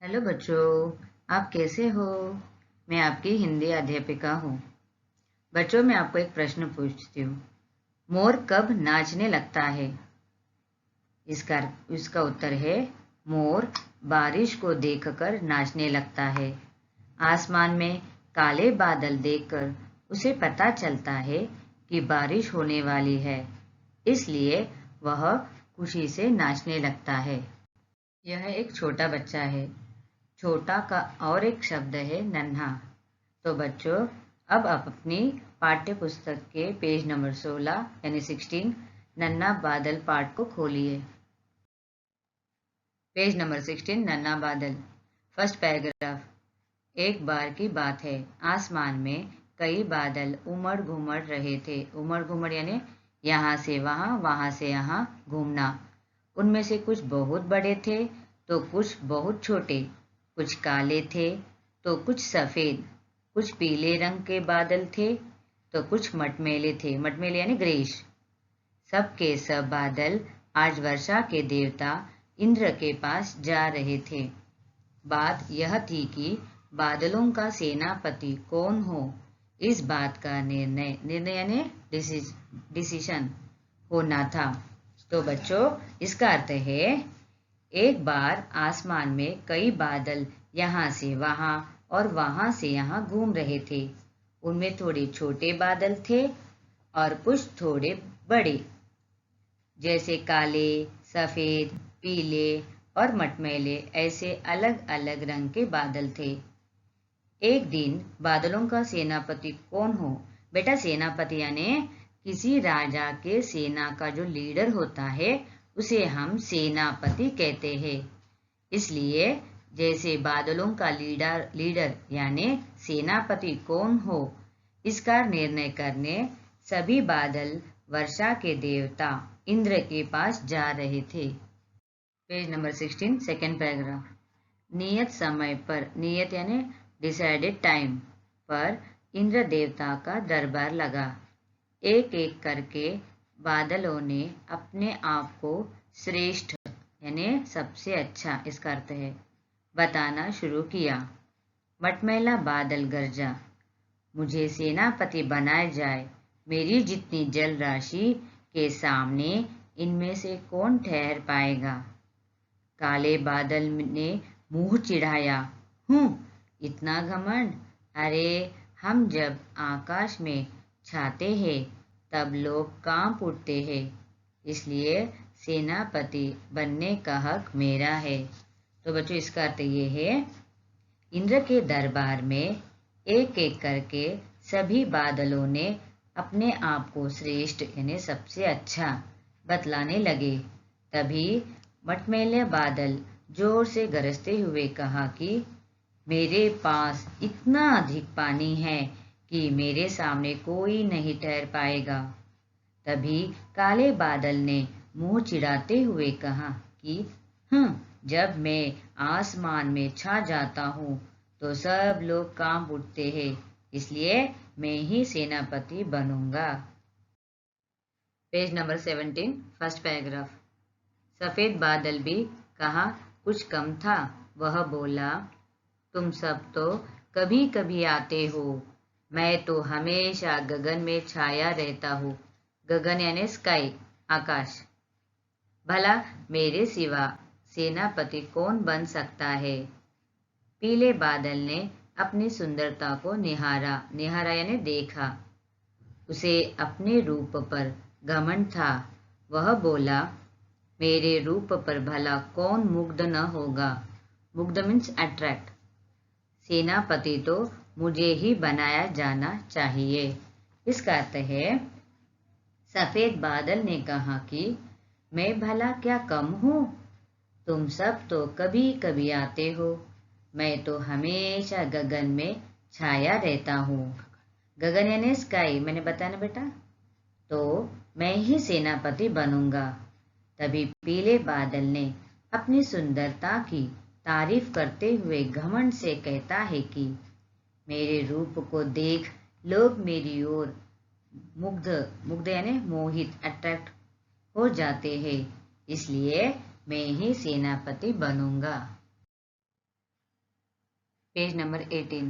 Hello बच्चों, आप कैसे हो? मैं आपकी हिंदी अध्यापिका हूँ। बच्चों, मैं आपको एक प्रश्न पूछती हूँ। मोर कब नाचने लगता है? इसका उत्तर है मोर बारिश को देखकर नाचने लगता है। आसमान में काले बादल देखकर उसे पता चलता है कि बारिश होने वाली है, इसलिए वह खुशी से नाचने लगता है। यह एक छोटा बच्चा है। छोटा का और एक शब्द है नन्हा। तो बच्चों, अब आप अपनी पाठ्य पुस्तक के पेज नंबर 16 यानी 16 नन्हा बादल पाठ को खोलिए। पेज नंबर 16 नन्हा बादल। First paragraph. एक बार की बात है, आसमान में कई बादल उमड़ घुमड़ रहे थे। उमड़ घुमड़ यानी यहाँ से वहाँ से यहाँ घूमना। उनमें से कुछ बहुत बड़े थे तो कुछ बहुत छोटे, कुछ काले थे तो कुछ सफ़ेद, कुछ पीले रंग के बादल थे तो कुछ मटमैले थे। मटमैले यानी ग्रेश। सब के सब बादल आज वर्षा के देवता इंद्र के पास जा रहे थे। बात यह थी कि बादलों का सेनापति कौन हो, इस बात का निर्णय यानी डिसीजन होना था। तो बच्चों, इसका अर्थ है एक बार आसमान में कई बादल यहाँ से वहाँ और वहाँ से यहाँ घूम रहे थे। उनमें थोड़े छोटे बादल थे और कुछ थोड़े बड़े, जैसे काले, सफ़ेद, पीले और मटमैले, ऐसे अलग अलग रंग के बादल थे। एक दिन बादलों का सेनापति कौन हो? बेटा, सेनापति यानी किसी राजा के सेना का जो लीडर होता है उसे हम सेनापति कहते हैं। इसलिए जैसे बादलों का लीडर यानी सेनापति कौन हो, इसका निर्णय करने सभी बादल वर्षा के देवता इंद्र के पास जा रहे थे। Page number 16 second paragraph. नियत समय पर, नियत यानी डिसाइडेड टाइम पर इंद्र देवता का दरबार लगा। एक एक करके बादलों ने अपने आप को श्रेष्ठ यानी सबसे अच्छा, इसका अर्थ है, बताना शुरू किया। मटमैला बादल गरजा, मुझे सेनापति बनाया जाए। मेरी जितनी जल राशि के सामने इनमें से कौन ठहर पाएगा? काले बादल ने मुंह चिढ़ाया, इतना घमंड? अरे, हम जब आकाश में छाते हैं तब लोग कांप उठते हैं, इसलिए सेनापति बनने का हक मेरा है। तो बच्चों, इसका अर्थ ये है इंद्र के दरबार में एक एक करके सभी बादलों ने अपने आप को श्रेष्ठ यानी सबसे अच्छा बतलाने लगे। तभी मटमैले बादल जोर से गरजते हुए कहा कि मेरे पास इतना अधिक पानी है कि मेरे सामने कोई नहीं ठहर पाएगा। तभी काले बादल ने मुंह चिढ़ाते हुए कहा कि जब मैं आसमान में छा जाता हूँ तो सब लोग कांप उठते हैं, इसलिए मैं ही सेनापति बनूंगा। Page number 17 first paragraph. सफ़ेद बादल भी कहा कुछ कम था। वह बोला, तुम सब तो कभी कभी आते हो, मैं तो हमेशा गगन में छाया रहता हूँ। गगन यानी स्काई, आकाश। भला मेरे सिवा सेनापति कौन बन सकता है? पीले बादल ने अपनी सुंदरता को निहारा। निहारा यानी देखा। उसे अपने रूप पर घमंड था। वह बोला, मेरे रूप पर भला कौन मुग्ध न होगा? मुग्ध मीन्स अट्रैक्ट। सेनापति तो मुझे ही बनाया जाना चाहिए। इसका अर्थ है सफ़ेद बादल ने कहा कि मैं भला क्या कम हूँ? तुम सब तो कभी कभी आते हो, मैं तो हमेशा गगन में छाया रहता हूँ। गगन यानी स्काई, मैंने बताया ना बेटा। तो मैं ही सेनापति बनूंगा। तभी पीले बादल ने अपनी सुंदरता की तारीफ करते हुए घमंड से कहता है कि मेरे रूप को देख लोग मेरी ओर मुग्ध यानी मोहित, अट्रैक्ट हो जाते हैं, इसलिए मैं ही सेनापति बनूंगा। Page number 18।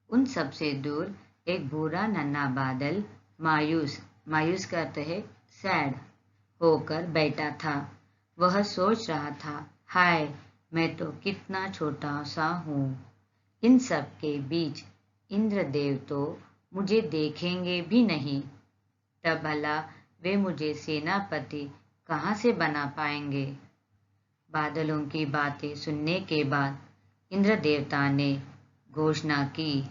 उन सबसे दूर एक भूरा नन्हा बादल मायूस का अर्थ है सैड होकर बैठा था। वह सोच रहा था, हाय, मैं तो कितना छोटा सा हूँ। इन सब के बीच इंद्रदेव तो मुझे देखेंगे भी नहीं, तब भला वे मुझे सेनापति कहाँ से बना पाएंगे। बादलों की बातें सुनने के बाद इंद्र देवता ने घोषणा की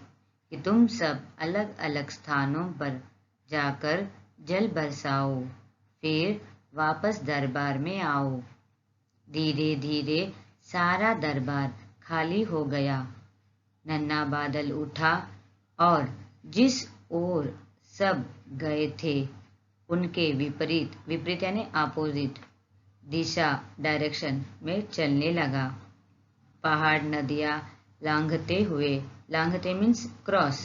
कि तुम सब अलग अलग स्थानों पर जाकर जल बरसाओ, फिर वापस दरबार में आओ। धीरे धीरे सारा दरबार खाली हो गया। नन्हा बादल उठा और जिस ओर सब गए थे उनके विपरीत यानी अपोजिट दिशा डायरेक्शन में चलने लगा। पहाड़ नदियाँ लांघते मीन्स क्रॉस,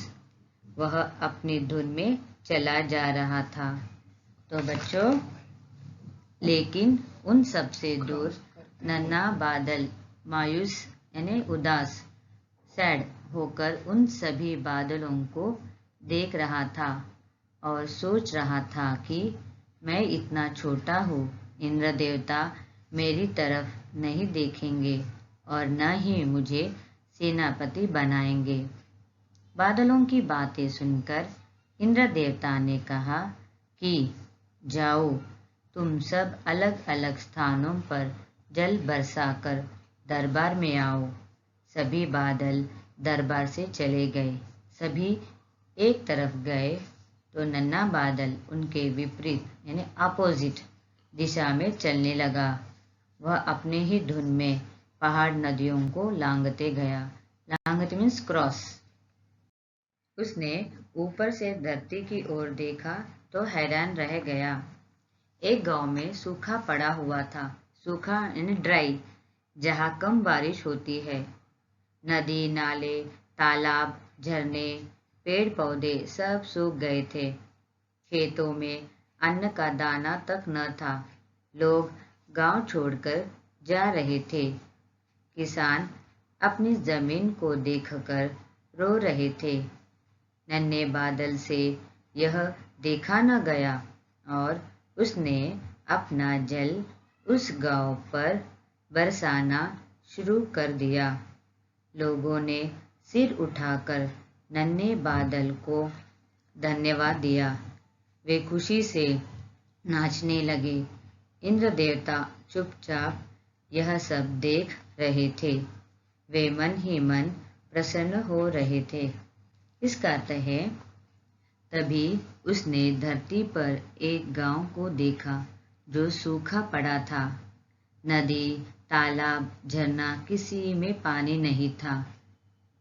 वह अपनी धुन में चला जा रहा था। तो बच्चों, लेकिन उन सबसे दूर नन्हा बादल मायूस यानी उदास सैड होकर उन सभी बादलों को देख रहा था और सोच रहा था कि मैं इतना छोटा हूँ, इंद्र देवता मेरी तरफ नहीं देखेंगे और न ही मुझे सेनापति बनाएंगे। बादलों की बातें सुनकर इंद्र देवता ने कहा कि जाओ, तुम सब अलग अलग स्थानों पर जल बरसाकर दरबार में आओ। सभी बादल दरबार से चले गए। सभी एक तरफ गए तो नन्हा बादल उनके विपरीत यानी अपोजिट दिशा में चलने लगा। वह अपने ही धुन में पहाड़ नदियों को लांघते गया। लांघते मीन्स क्रॉस। उसने ऊपर से धरती की ओर देखा तो हैरान रह गया। एक गांव में सूखा पड़ा हुआ था। सूखा यानी ड्राई, जहाँ कम बारिश होती है। नदी, नाले, तालाब, झरने, पेड़ पौधे सब सूख गए थे। खेतों में अन्न का दाना तक न था। लोग गांव छोड़कर जा रहे थे। किसान अपनी जमीन को देखकर रो रहे थे। नन्हे बादल से यह देखा न गया और उसने अपना जल उस गांव पर बरसाना शुरू कर दिया। लोगों ने सिर उठाकर नन्हे बादल को धन्यवाद दिया। वे खुशी से नाचने लगे। इंद्र देवता चुपचाप यह सब देख रहे थे। वे मन ही मन प्रसन्न हो रहे थे। इसका अर्थ है, तभी उसने धरती पर एक गांव को देखा जो सूखा पड़ा था। नदी, तालाब, झरना, किसी में पानी नहीं था।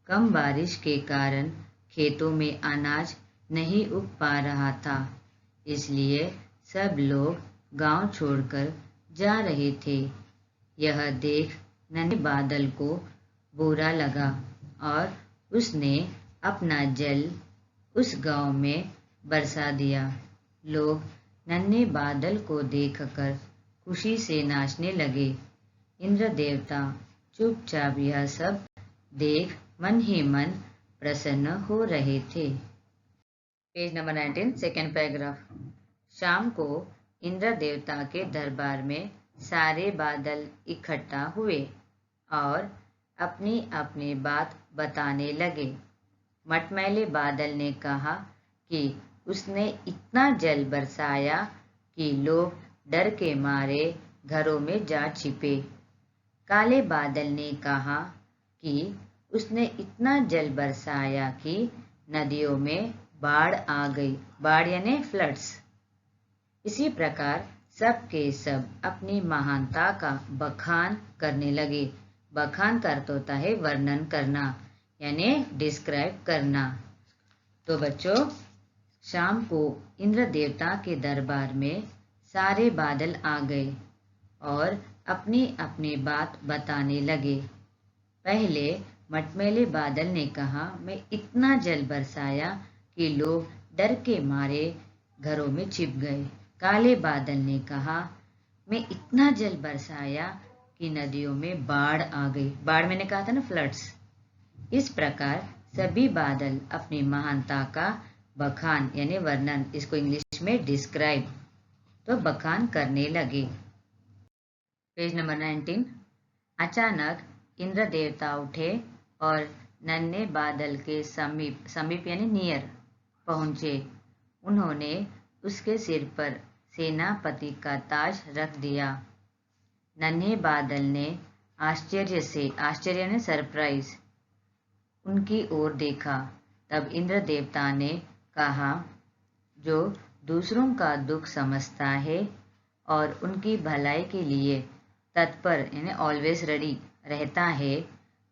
कम बारिश के कारण खेतों में अनाज नहीं उग पा रहा था, इसलिए सब लोग गांव छोड़कर जा रहे थे। यह देख नन्हे बादल को बुरा लगा और उसने अपना जल उस गांव में बरसा दिया। लोग नन्हे बादल को देखकर खुशी से नाचने लगे। इंद्र देवता चुपचाप यह सब देख मन ही मन प्रसन्न हो रहे थे। Page number 19, second paragraph. शाम को इंद्र देवता के दरबार में सारे बादल इकट्ठा हुए और अपनी अपनी बात बताने लगे। मटमैले बादल ने कहा कि उसने इतना जल बरसाया कि लोग डर के मारे घरों में जा छिपे। काले बादल ने कहा कि उसने इतना जल बरसाया कि नदियों में बाढ़ आ गई। बाढ़ यानी फ्लड्स। इसी प्रकार सब के सब अपनी महानता का बखान करने लगे। बखान का अर्थ होता है वर्णन करना यानी डिस्क्राइब करना। तो बच्चों, शाम को इंद्र देवता के दरबार में सारे बादल आ गए और अपनी अपनी बात बताने लगे। पहले मटमैले बादल ने कहा, मैं इतना जल बरसाया कि लोग डर के मारे घरों में छिप गए। काले बादल ने कहा, मैं इतना जल बरसाया कि नदियों में बाढ़ आ गई। बाढ़ मैंने कहा था ना, फ्लड्स। इस प्रकार सभी बादल अपनी महानता का बखान यानी वर्णन, इसको इंग्लिश में डिस्क्राइब, तो बखान करने लगे। Page number 19। अचानक इंद्र देवता उठे और नन्हे बादल के समीप यानी नियर पहुंचे। उन्होंने उसके सिर पर सेनापति का ताज रख दिया। नन्हे बादल ने आश्चर्य ने सरप्राइज उनकी ओर देखा। तब इंद्र देवता ने कहा, जो दूसरों का दुख समझता है और उनकी भलाई के लिए तत्पर यानी ऑलवेज रेडी रहता है,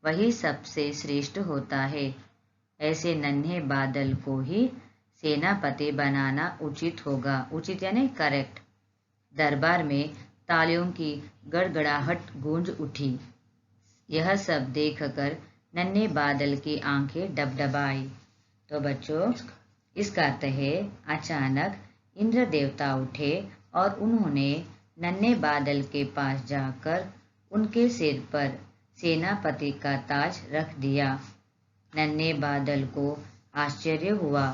वही सबसे श्रेष्ठ होता है। ऐसे नन्हे बादल को ही सेनापति बनाना उचित होगा। उचित यानी करेक्ट। दरबार में तालियों की गड़गड़ाहट गूंज उठी। यह सब देखकर नन्हे बादल की आंखें डबडबाई। तो बच्चों, इसका अर्थ है अचानक इंद्र देवता उठे और उन्होंने नन्हे बादल के पास जाकर उनके सिर पर सेनापति का ताज रख दिया। नन्हे बादल को आश्चर्य हुआ।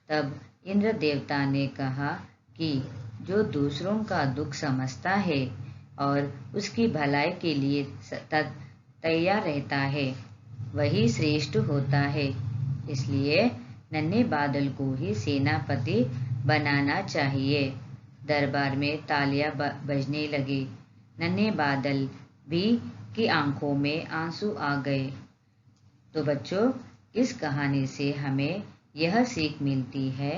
तब इंद्र देवता ने कहा कि जो दूसरों का दुख समझता है और उसकी भलाई के लिए तैयार रहता है, वही श्रेष्ठ होता है। इसलिए नन्हे बादल को ही सेनापति बनाना चाहिए। दरबार में तालियां बजने लगी। नन्हे बादल भी की आंखों में आंसू आ गए। तो बच्चों, इस कहानी से हमें यह सीख मिलती है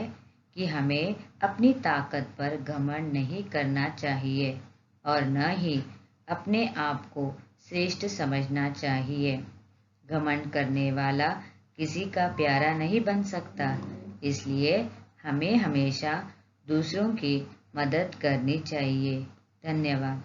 कि हमें अपनी ताकत पर घमंड नहीं करना चाहिए और न ही अपने आप को श्रेष्ठ समझना चाहिए। घमंड करने वाला किसी का प्यारा नहीं बन सकता। इसलिए हमें हमेशा दूसरों की मदद करनी चाहिए। धन्यवाद।